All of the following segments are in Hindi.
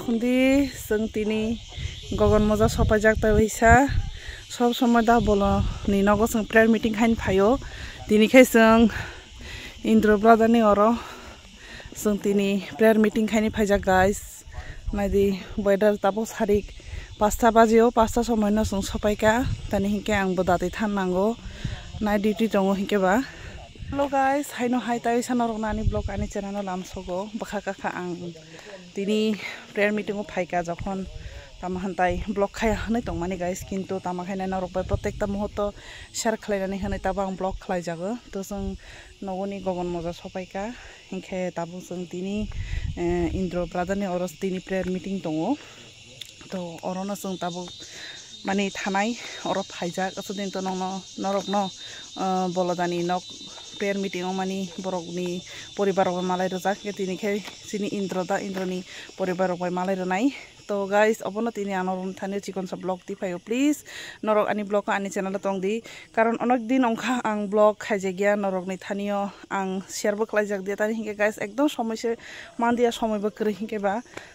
खुंदी जों तिनी गगन मजा सफाई जागता वैसा सब समय दा बोलो नीनगो जों प्रेयर मीटिंग खाइन फायो दिनिखाय जों इंद्र ब्रादार नि अरो जों तिनी प्रेयर मीटिंग खाइन फाइजा गाइस नायदि वेदर ताबो सारिक 5टा बाजियो 5टा समायनो जों सफाइका तानि हिके आंबो दादै थाननांगो नाइट डिउटी दङ हिकेबा हेलो गाइस हाइनो हाइ ताइसा नरगनानि ब्लग आनि चेनेल लामसगो बखा काका आं तिनी प्रेयर मीटिंग फाइका जखन तामाहान्ताय ब्लग खाया हनै दंमानि गाइस किन्तु तामाखायना नरबाय प्रत्येकटा मुहूर्त शेयर खालायनानै हनै ताबो आं ब्लग खालायजागो तो जों नगनि गगन मजा सफाइका हिंखे ताबो जों तिनी इंद्र ब्रादारनि अरस तिनी प्रेयर मीटिंग दङ तो अरनो जों ताबो माने थानाय अर फाइजा कसदिन तो नरक न बलदानि नक प्रेयर मीटिंग मानी बरकनि परिबारक मालाय रजाक तिनिखाय सिनि इंद्रनि परिबारक मालाय रनाय तो गाइस अबनो तिनी आनरन थानि चिकन सा ब्लग ति फायो प्लीज नरक आनि ब्लग आनि चैनल तंगदि कारण अनेक दिन अंखा आं ब्लग खाइजे गया नरकनि थानियो आं शेयर बो खालाय जाग दिया तानि हिंके गाइस एकदम समयसे मानदिया समयबो करे हिंकेबा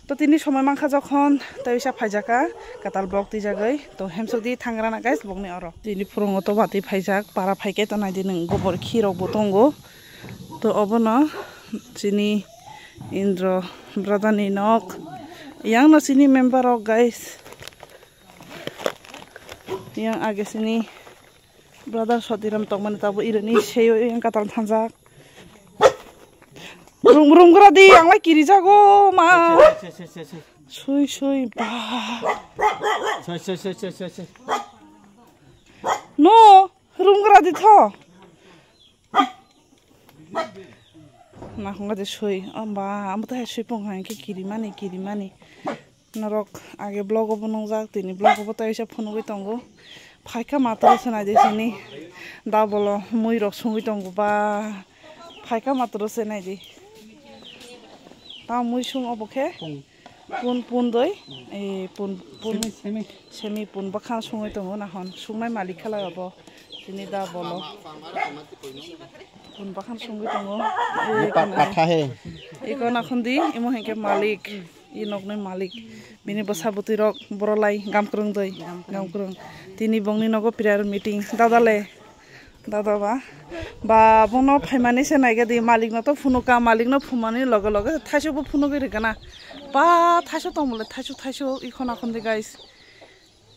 तो तिनी समय मांखा जखन तैसा फाइजाका काताल ब्लग ति जागै तो हेमसकदि थांग्राना गाइस ब्लगनि अर तिनी फुरंग तो बाति फाइजाक पारा फाइके त नायदि नों गोबर खिरक बतंगो तो अबनो चिनी इंद्र ब्रादारनि नक yang no sini member of guys yang age sini brother Sodiram tongman tabu irani seyo yang katal thanjak rum gora di yang lai kiri jago ma sui ba no rum gora di tho ना होंगा दे सोई अम्बा हम तो है सोई पंग के किरी मानी नरक आगे ब्लॉग बनों जाग तिनी ब्लॉग बता ऐसा फोन गई तंगो फाइका मात्र से ना देसनी दा बोलो मुई रक सुंगी तंगो बा फाइका मात्र से ना दे ता मुई सुंग अबखे पुन दई ए पुन सेमी पुन बखान सुंगी तंगो ना हन सुंगनाय मालिक खाला अब तिनी दा बोलो पुन बखान सुंगी तंगो पाठा है एको नाखुंदी इमो हेंके मालिक इ नकनि मालिक बिनि बसाबुति रक बरलाई गामक्रंग दई गामक्रंग तिनी बंगनि नगो प्रेयर मीटिंग दादा बा बनो फाइमानि से नायगे दि मालिक न तो फुनुका मालिक न फुमानि लगे लगे थाइसोबो फुनुगे रेगाना बा थाइसो तमले थाइसो इखो नाखुंदी गाइस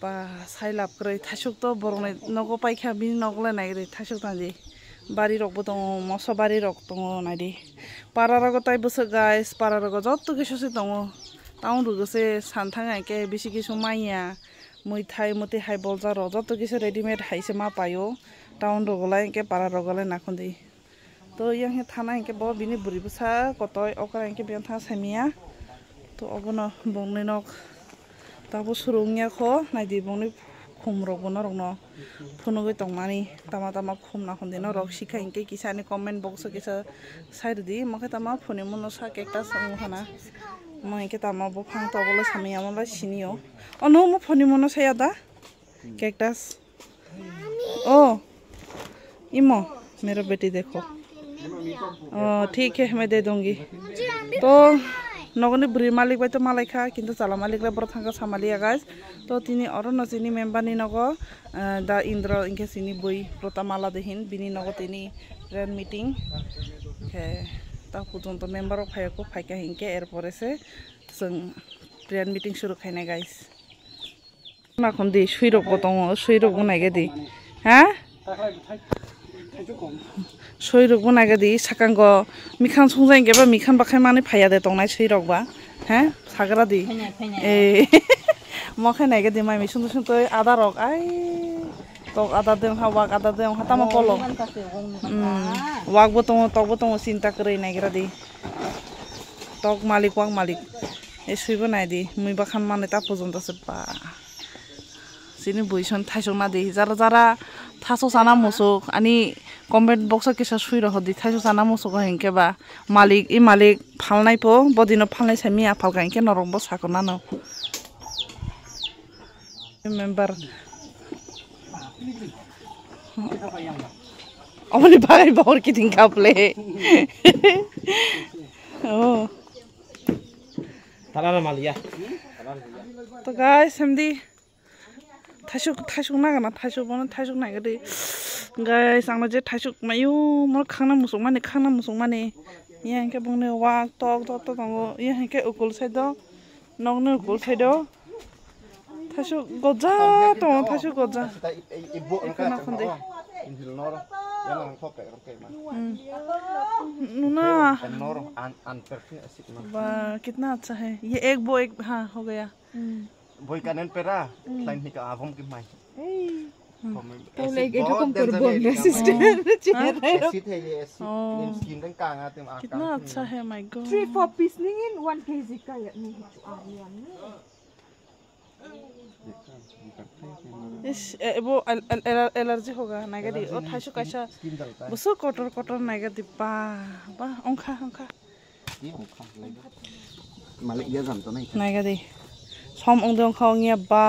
बा साइलाब करे थाइसो तो बरनै नगो पाइखा बिनि नगले नायगे थाइसो तांदि बारी रकबो दङ मसो बारी रक दङ नायदि पारा रग ताइ बसो गाइस पारा रग जत्त किसुसे दङ टाउन रुगसे सानथाङा के बिसि किसु माइया मैथाइ मते हाइ बलजार जत्त किसु रेडीमेड हाइसे मा पायो टाउन रगलाय के पारा रगलाय नाखुंदी तो yang he थाना के ब बिनि बुरि बसा कतय ओकरा के बेन था सामिया तो अगनो बंगनि नक ताबो सुरुंगिया ख नायदि बंगनि खुमरक बन रंग फुनुगै तंमानि तामा खुमना खन्दिनो रक सिखा इनके किसानि कमेन्ट बक्स किसा साइरदि मखे तामा फुनि मनो सा केकटा संहना मखे तामा ब फां तबले सामिया मला सिनियो अनो म फुनि मनो साया दा केकटास ओ इमो मेरा बेटी देखो ठीक है मैं दे दूंगी तो नगनि बुरी मालिक बाय तो मालायखा किन्तु जाला मालिक ला बर थांगा सामालिया गाइस तो तिनी अरो नजिनि मेम्बर नि नगो दा इंद्र इनके सिनि बई प्रतामाला देहिन बिनि नगो तिनी प्रेयर मीटिंग के ता पुजन तो मेम्बर अफ फायको फायका हिंके एर परेसे जों प्रेयर मीटिंग शुरू खायनाय गाइस नाखुंदी सुइरक दङ सुइरक बनायगे दि हा सैरक बनागे दी साकांग मिखान संजायगे बा मिखान बाखाय माने फाया दे तंनाय सैरक बा हैं सागरा दी ए मखे नायगे दी माय मिसुन सुन तो आदा रक आइ तो आदा देम हा वाक आदा देम हा तामा पलो वाक बो तंग चिंता करे नायगरा दी तक मालिक वाक मालिक ए सुइबो नाय दी मुइ बाखान माने ता पजन दस बा सिनि बुइसन थाइसना दी जारा थासो साना मोसुक अनि कमेन्ट बक्स किसा सुइर हदि थाइसो साना मोसुक हेंके बा मालिक इ मालिक फालनाय पो बदिनो फालनाय सामि आफाल गायके नरंबो साकना न member Amani bagai bawr kiting kaple. Oh. Talara malia. To guys, semdi thasuk na gana thasuk na gadi. Guys, ang je thasuk mayu mor khana musung mane. Iya hengke bungne wak tok tango. Iya hengke ukul saido. Nongno ukul saido. Thasuk goja to thasuk goja. Ikona khonde. Nuna वाह कितना अच्छा है ये एक बो एक हाँ हो गया बोई का नन पेरा लाइन ही का आगम की माई तो लाइक एक रकम कर बोल सिस्टर एसिड है ये एसिड स्किन रंग कांग आते हैं कितना अच्छा है माय गॉड 3-4 पीस नहीं इन 1 kg का नहीं इस वो एलर्जी होगा नाइगदी और थाशु कैसा बसो कटर नाइगदी बा ओंखा मालिक ये जानता नहीं नाइगदी सम ओंदे ओंखा ओंगिया बा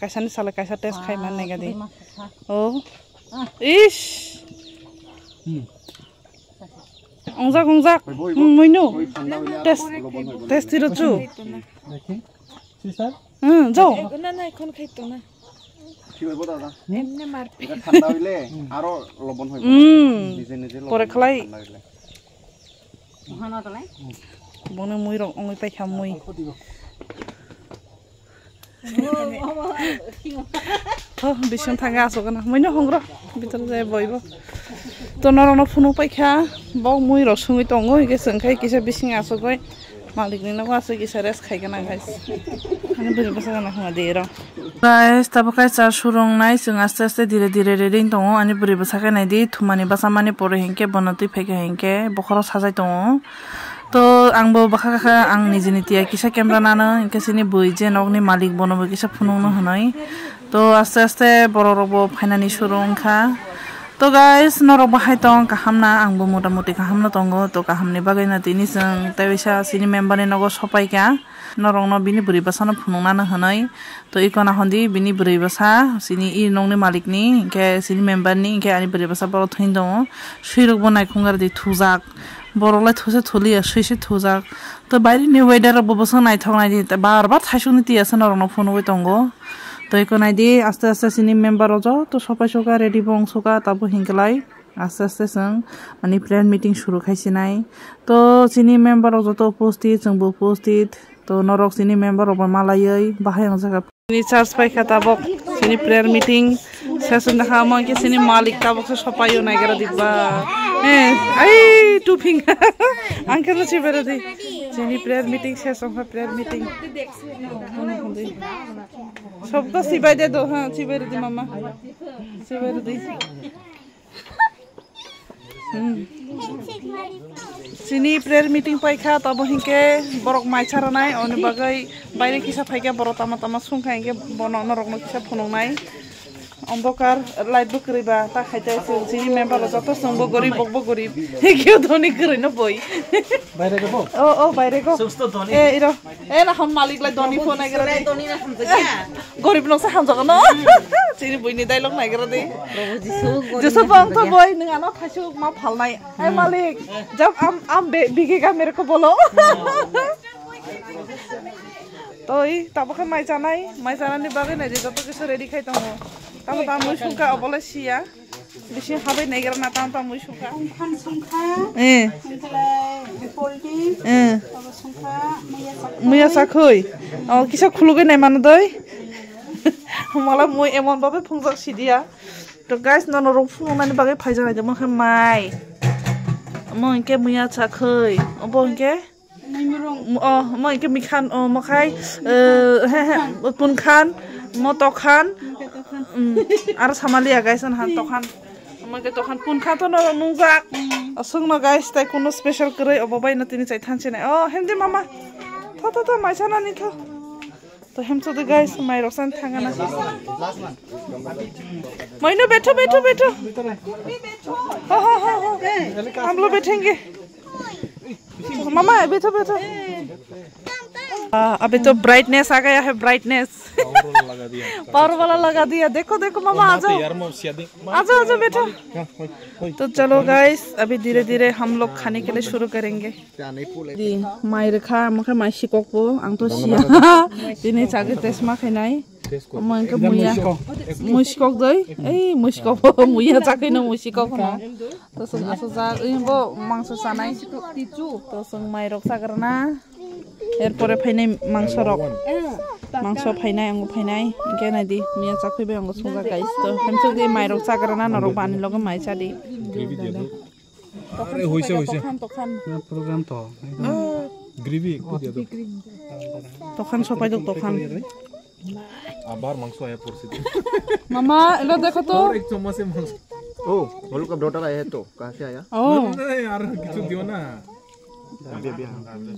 कैसा नि साला कैसा टेस्ट खाइ मान नाइगदी ओ इस ओंजा मोइनो टेस्ट तिरचु सिस्टर जाओ ना এখন খাইতো না কি হইব দাদা এমনে মার এটা ঠান্ডা হইলে আরো লবণ হইব নিজে পরে খলাই হানা তলাই বনে মুই রং অঙ্গই পাইখা মুই বিশন থাঙ্গা আছো কেনা মইনো হংগ্র ভিতর যায় বইব তো নরনো ফোনো পাইখা বাও মুই রসুঙই তঙ্গ হইগে সঙ্খাই কিসে বিশিং আছো গই मालिक ने को आसे किसा रेस खाइ गना गाइस अनि बुरि बसा गना हुआ देर गाइस तब काय चार सुरंग नाय जों आस्ते आस्ते धीरे धीरे रेडिं दङ अनि बुरि बसा काय नायदि थुमानि बासा माने परे हेंके बनति फेके हेंके बखर साजाय दङ तो आंबो बाखा आं निजिनि तिया किसा कैमरा नानो इनकेसिनि बुइजे नगनि मालिक बनबो किसा फुनुनो हनय तो आस्ते आस्ते बररबो फाइनानि सुरंखा तो गाइस नरक बाहाय तंग काहामना आंबो मोटामुटी काहामना तंगो तो काहामनि बागायना दिनि जों तैसा सिनि मेम्बारनि नगो सपायका नरंनो बिनि बुरि बासानो फुनुंनानो हनय तो इकना हन्दि बिनि बुरि बासा सिनि इ नंनि मालिकनि के सिनि मेम्बारनि के आनि बुरि बासा बर थैन दङ सुइरक बनाय खुंगार दि थुजाक बरलाय थुसे थुलिया सुइसे थुजाक तो बायरिनि वेदार बबसो नायथावनाय दि बार थाइसुनि तियासो नरंनो फुनुगै तंगो तो इको नायदि आस्ते आस्ते सिनि मेम्बार जो तो सपाय सका रेडी बंसका ताबो हिंगलाय आस्ते आस्ते जों माने प्लेन मीटिंग शुरू खायसिनाय तो सिनि मेम्बार जो तो उपस्थित जोंबो उपस्थित तो नरक सिनि मेम्बार अब मालायै बाहाय जागा सिनि चार्ज पाइखा ताबो सिनि प्रेयर मीटिंग सेसन देखा म के सिनि मालिक ताबो सपायो नायगरा दिबा आई टू फिंगर अंकल चिबेरे दि सिनि प्रेयर मीटिंग सेसन का प्रेयर मीटिंग सबको सिबाय दे दो हां सिबाय दे मामा सिबाय दे सिनि प्रेयर मीटिंग पाइखा तब हिंके बरक माइचारा नाय अनि बागै बायरे किसा फाइका बर तामा सुंखा हिंके बन नरकनो किसा फुनुंनाय अंधकार लाइट बो करिबा ता खाइता सिनि मेम्बार जत संबो गरीब बकबो गरीब केउ धनी करैनो बय বাইরে গো ओ बायरे गो सुस्त धनी ए इरो ए ना हम मालिक लाई धनी फोन नायगरा दे ধনী না খামতে गरीब नसा हामजागन सिनि बयनि डायलग नायगरा दे जसो बंग तो बय नोंगा न थासु मा फालनाय ए मालिक जब आम बिगेगा मेरे को बोलो तो ई ताबखा माइ जानायनि बागै नायदि जत किसो रेडी खाइ दङ ता मुइ सुका अबले सिया बिसि हाबै नायगरा ना ता मुइ सुका खान संखा पोल्टी संखा मुया साखै अ किसा खुलुगै नाय मान दै मला मुइ एमन बाबे फुंजाक सिदिया तो गाइस न रं फुंनानि बागै फाइ जानाय दमोन माइ मइके मुया साखै अबंके म इनके मिखान मखाय पुनखान मतखान आरो सामालिया गाइस हान तखान मगे तखान पुनखान तो नुजाक असंग न गाइस ताइ कोनो स्पेशल करे अबबाय न तिनि चाइ थानसे नै हेमदे मामा थ माइसाना नि तो हेमसो दे गाइस माइ रसन थांगाना मैनो बैठो हो हम लोग बैठेंगे मामा बैठो अभी तो ब्राइटनेस आ गया है ब्राइटनेस पावर वाला लगा दिया देखो देखो मामा आ जाओ आ जाओ बेटा तो चलो गाइस अभी धीरे धीरे हम लोग खाने के लिए शुरू करेंगे माई रेखा मुखे माई शिकक बो आं तो सिया दिनै जागे तेसमा खाइनाय मयंके मुशिकक दै ए मुशिकक मुया जाखैनो मुशिकक न तो जों आसो जा इबो मांस जानाय तो जों माइरक जाग्राना एरपरे फाइनाय मांस रक मांस फाइनाय आंगो फाइनाय इनके नायदि मिया जाखैबाय आंगो संजा गाइस तो हमसो दे माइरक जाग्राना नरक बानि लगे माइ जादि अरे होइसे प्रोग्राम तो ग्रेवी को दिया दो तखन सपाय दो तखन आबार मांस आया परसे मामा एलो देखो तो एक चम्मच से मांस ओ बोलो कब डॉटर आया है तो कहां से आया ओ यार किछु दियो ना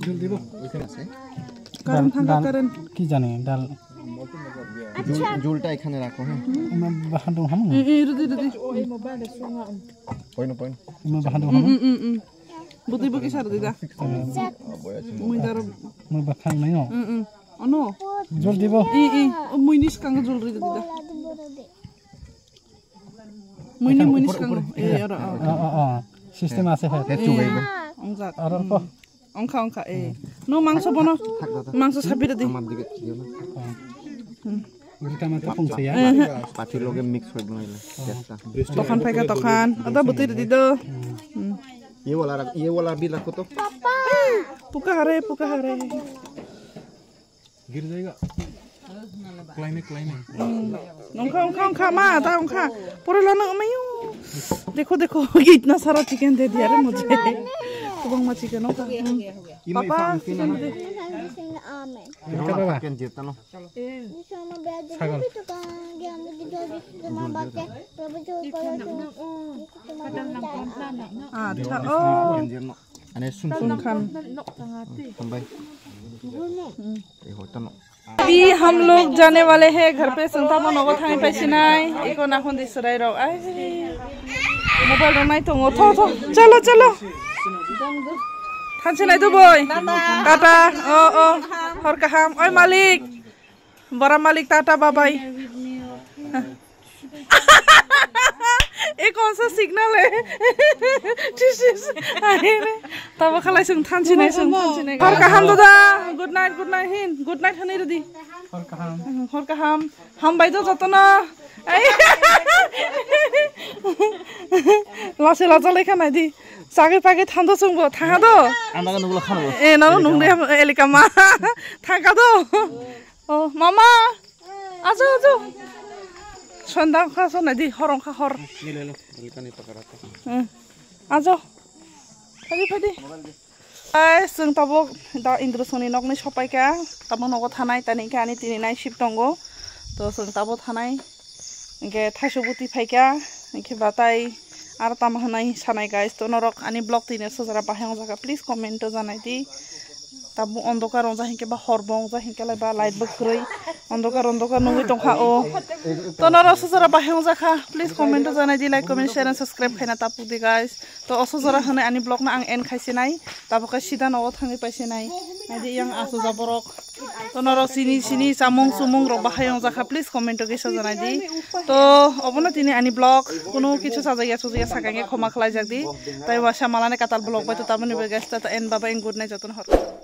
जल्दी दो करन थांगा करन की जाने दाल জুলটা এখানে রাখো হ্যাঁ বাহান দং হাম रुदि পয়নো বাহান দং হাম बुति बुकी सार दिदा मुइ दार মই বাখান নাই ন अनो জল দিব मुइ निस कांग जल रि दिदा मुइ निस कांग ए अरा सिस्टेम আছে হে চুবাইব अंजा আর কো अंखा ए नो मांस बनो मांस साबि दि আমার দিকে দিও না উল্টা মাতে পৌঁছে ya পাটির লগে মিক্স হই বনাইলে চেষ্টা तखन फाइका तखन अदा बुति दिदो ये वाला भी रखो तो पुका हरे गिर जाएगा क्लाइने ओंखा मा ता ओंखा पूरा लाना मयो देखो इतना सारा चिकन दे दिया रे मुझे तो बंग मा चिकन ओंखा पापा चिकन जीता नो ছাগল अच्छा ओ ane sun Khan sampai hotel अभी हम लोग जाने वाले हैं घर पे संता मन नगो थांग पैसिनाय एको नाखन दिसराय रौ आय मोबाइल रनाय तो थो चलो थांसिनाय तो बोय टाटा ओ हर काहाम ओय मालिक बड़ा मालिक टाटा बाय ये कौन सा सिग्नल है तब खालाय जों थांसिनाय हर काहाम दादा गुड नाइट हिन गुड नाइट हनै रदि हर काहाम हामबाय दो जतन लासे लाजालाय खानाय दि जागे पागे थांदो जोंबो थाङा दो आनागा नुला खानो ए ना नुंदे एलिका मा थाङा दो ओ मामा आजो सन्दा खासो नायदि हरं खा हर आजो फायदि जों ताबो दा इन्द्रसनि नगनि सपायका ताबो नगो थानाय तानिका आनि तिनि नाय शिप दंगो तो जों ताबो थानाय इनके थाइसुबुति फायका इनके बाताय आर ताम हनाय सानाय गाइस तो नरक आनि ब्लॉग तिने सजरा बाहायं जागा प्लीज कमेन्ट तो जानाय दि ताबो अंधकार रंजा हिंके बा हरबं जा हिंके लायबा लाइट बख्रै अंधकार नुइ तंखा ओ तो नरक सजरा बाहायं जाखा प्लीज कमेन्ट तो जानाय दि like comment share and subscribe खायना तापु दि गाइस तो असजरा हनाय आनि ब्लॉग ना आं एन खायसिनाय ताबो का सिदा नव थाङै पायसिनाय नायदि आं आसु जाबरक तो नरक सिनि सामुं सुमुं रक बाहायं जाखा प्लीज कमेन्ट तो गेसा जानाय दि तो अबनो तिनि आनि ब्लॉग कोनो किछु साजाया सुजिया साकांगे क्षमा खालाय जाक दि ताइ वासा मालाने काताल ब्लॉग बाय तो ताबनि बे गाइस तो एन बाबा इन गुड नाइट जतन हर